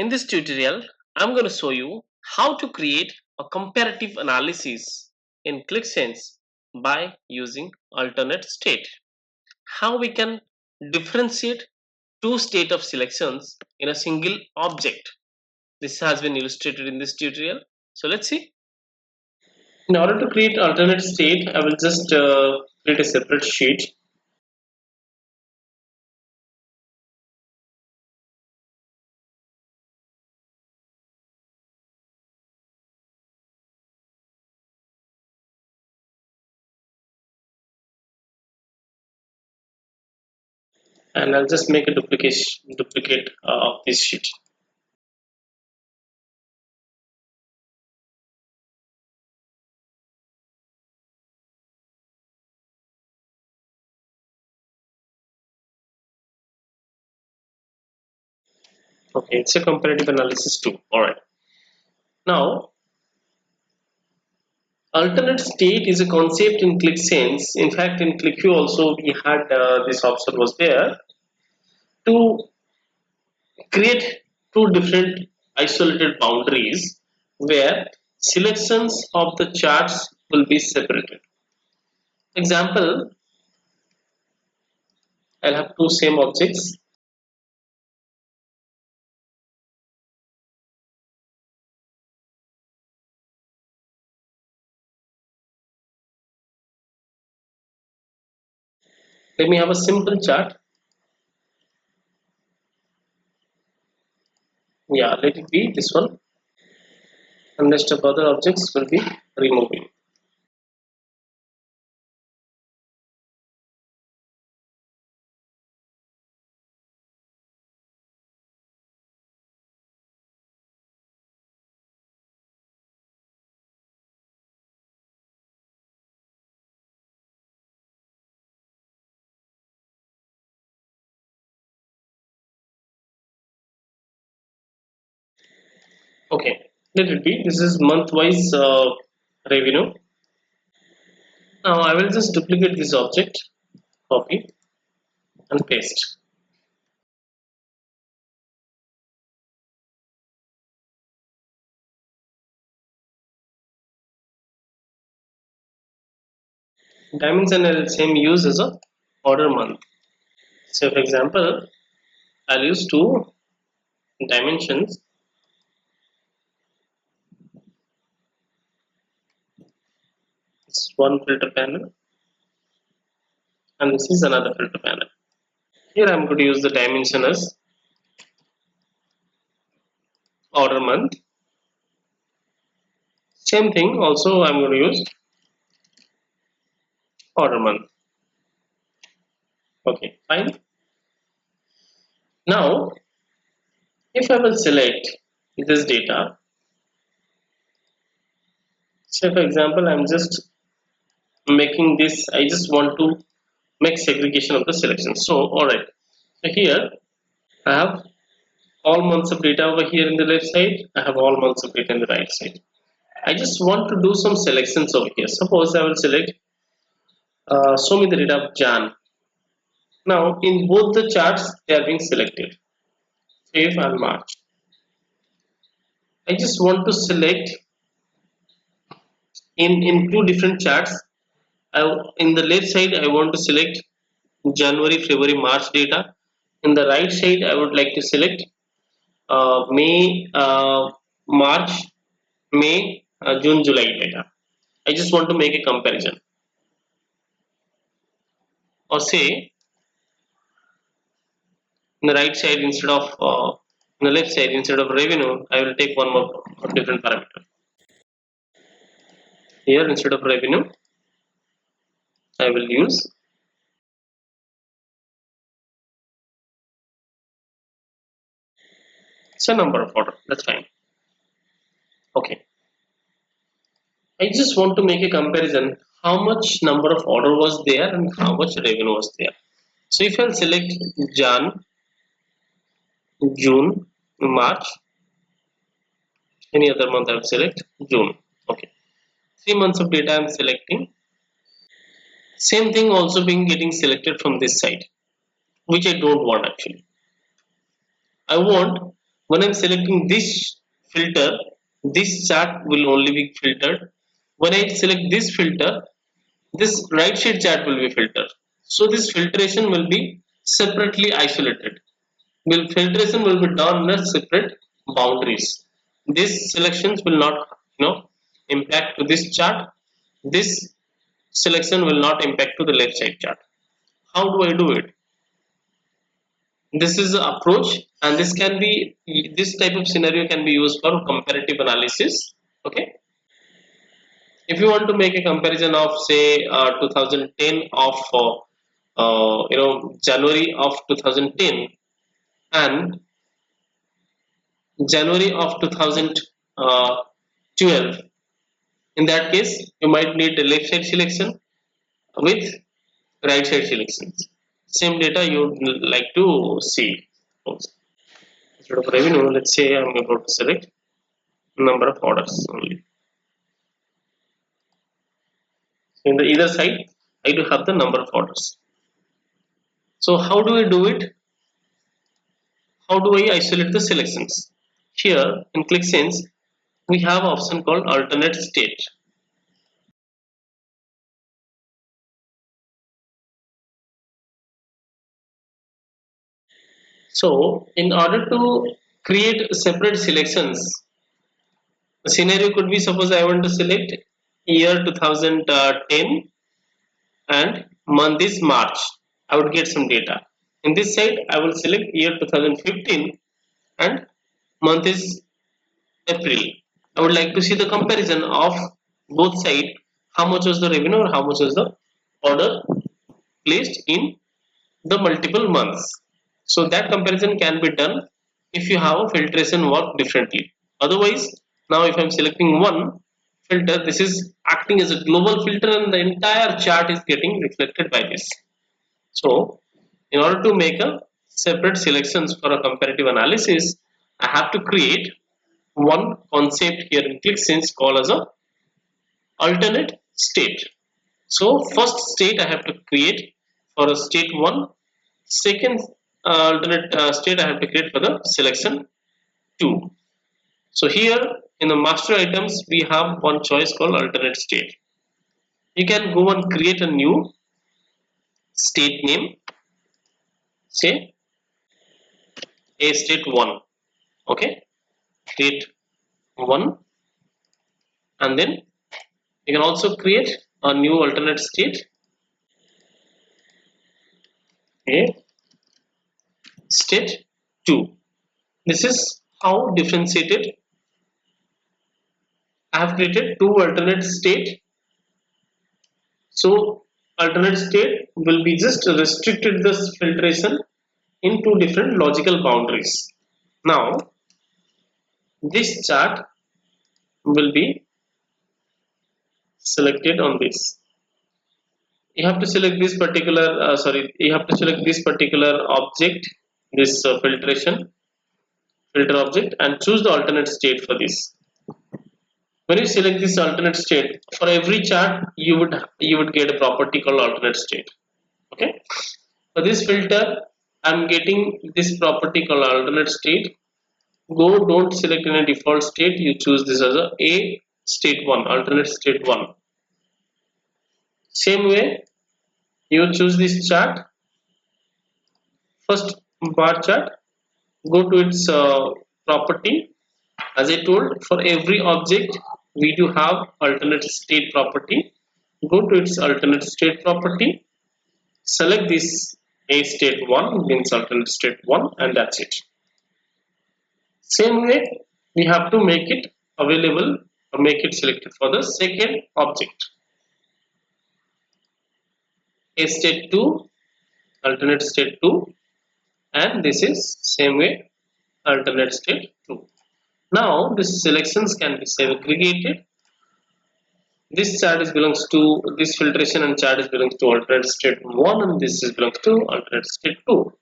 In this tutorial, I'm going to show you how to create a comparative analysis in Qlik Sense by using alternate state. How we can differentiate two state of selections in a single object. This has been illustrated in this tutorial. So let's see. In order to create alternate state, I will just create a separate sheet. And I'll just make a duplicate of this sheet. Okay, it's a comparative analysis too. All right. Now, alternate state is a concept in Qlik Sense. In fact, in QlikView also we had this option was there to create two different isolated boundaries where selections of the charts will be separated. Example, I'll have two same objects. Let me have a simple chart. Yeah, let it be this one. And rest of other objects will be removing. Okay, let it be. This is month-wise revenue. Now I will just duplicate this object, copy and paste. Dimension I will same use as a order month. So for example, I'll use two dimensions. It's one filter panel and this is another filter panel. Here I'm going to use the dimension as order month. Same thing also I'm going to use order month. Okay, fine. Now if I will select this data, say for example I'm just making this, I just want to make segregation of the selection. So alright, so here I have all months of data over here in the left side, I have all months of data in the right side. I just want to do some selections over here. Suppose I will select show me the data of Jan. Now in both the charts they are being selected, Feb and March. I just want to select in two different charts. In the left side I want to select January, February, March data. In the right side I would like to select May, March, May, June, July data. I just want to make a comparison. Or say in the right side instead of in the left side instead of revenue, I will take one more different parameter. Here instead of revenue, I will use some number of order. That's fine. Okay. I just want to make a comparison. How much number of order was there and how much revenue was there. So if I'll select Jan, June, March, any other month I will select June. Okay. 3 months of data I am selecting. Same thing also being getting selected from this side, which I don't want actually. I want When I'm selecting this filter, this chart will only be filtered. When I select this filter, this right shade chart will be filtered. So this filtration will be separately isolated. Will filtration will be done in a separate boundaries. These selections will not, impact to this chart. This selection will not impact to the left side chart. How do I do it? This is the approach, and this type of scenario can be used for comparative analysis. Okay, if you want to make a comparison of say 2010 of January of 2010 and January of 2012, in that case you might need the left side selection with right side selections. Same data you would like to see. Instead of revenue, let's say I'm about to select number of orders only. In the either side, I do have the number of orders. So how do I do it? How do I isolate the selections? Here in Qlik Sense, we have option called alternate state. So in order to create separate selections, the scenario could be, suppose I want to select year 2010 and month is March. I would get some data. In this side, I will select year 2015 and month is April. I would like to see the comparison of both sides. How much was the revenue or how much was the order placed in the multiple months. So that comparison can be done if you have a filtration work differently. Otherwise, now if I'm selecting one filter, this is acting as a global filter and the entire chart is getting reflected by this. So in order to make a separate selections for a comparative analysis, I have to create one concept here in Qlik Sense called as a alternate state. So first state I have to create for a state 1, second alternate state I have to create for the selection 2. So here in the master items we have one choice called alternate state. You can go and create a new state name, say a state 1. Okay, state 1, and then you can also create a new alternate state, a state 2. This is how differentiated. I have created two alternate state. So alternate state will be just restricted this filtration in two different logical boundaries. Now this chart will be selected on this. You have to select this particular you have to select this particular object, this filter object, and choose the alternate state for this. When you select this alternate state, for every chart you would get a property called alternate state. Okay, for this filter I'm getting this property called alternate state. Don't select in a default state, you choose this as a state 1, alternate state 1. Same way you choose this chart, first bar chart, go to its property. As I told, for every object we do have alternate state property. Go to its alternate state property, select this a state 1 means alternate state 1, and that's it. Same way we have to make it available or make it selected for the second object, a state 2, alternate state 2, and this is same way alternate state 2. Now these selections can be segregated. This chart is belongs to this filtration and chart is belongs to alternate state 1 and this is belongs to alternate state 2.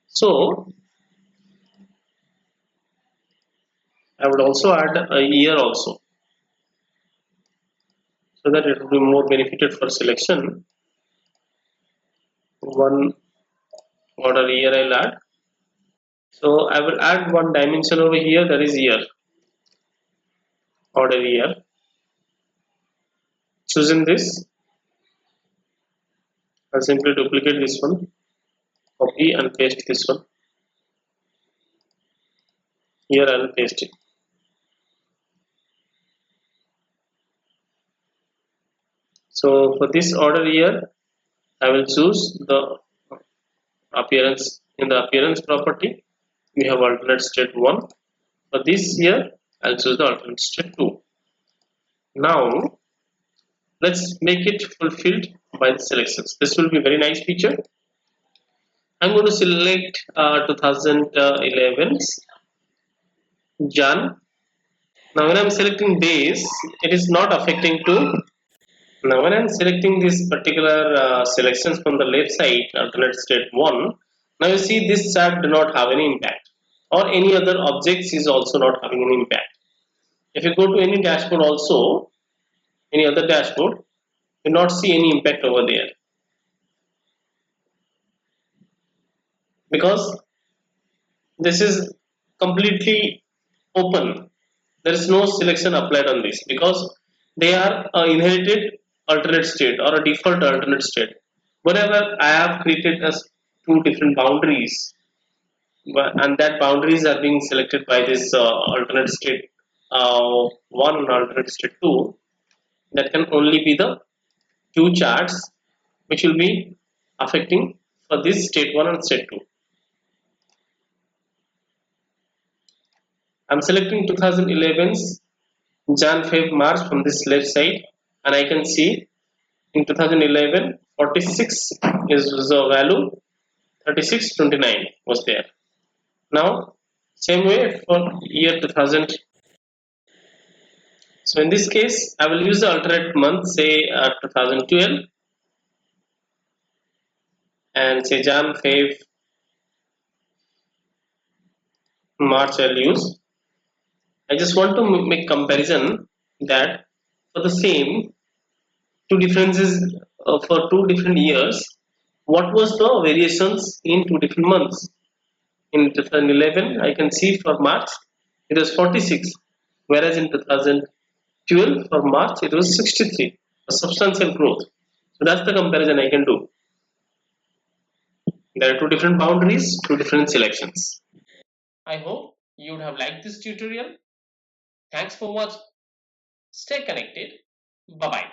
So I would also add a year also, so that it will be more benefited for selection. One order year I'll add, So I will add one dimension over here, that is year, order year. Choosing this, I'll simply duplicate this one, copy and paste this one. Here I will paste it. So for this order year, I will choose the appearance. In the appearance property, we have alternate state 1. For this year, I'll choose the alternate state 2. Now let's make it fulfilled by the selections. This will be a very nice feature. I'm going to select 2011's Jan. Now when I'm selecting days, it is not affecting to. Now when I'm selecting this particular selections from the left side, alternate state 1, now you see this chart do not have any impact, or any other objects is also not having any impact. If you go to any dashboard also, any other dashboard, you will not see any impact over there, because this is completely open. There is no selection applied on this because they are inherited alternate state or a default alternate state. Whenever I have created as two different boundaries, and that boundaries are being selected by this alternate state 1 and alternate state 2, that can only be the two charts which will be affecting for this state 1 and state 2. I'm selecting 2011's Jan, Feb, March from this left side, and I can see in 2011 46 is the value, 3629 was there. Now same way for year 2000. So in this case, I will use the alternate month, say 2012, and say Jan, Feb, March I'll use. I just want to make comparison that for the same two differences for two different years, what was the variations in two different months. In 2011, I can see for March it was 46, whereas in 2012 for March it was 63, a substantial growth. So that's the comparison I can do. There are two different boundaries, two different selections. I hope you would have liked this tutorial. Thanks for watching. Stay connected. Bye bye.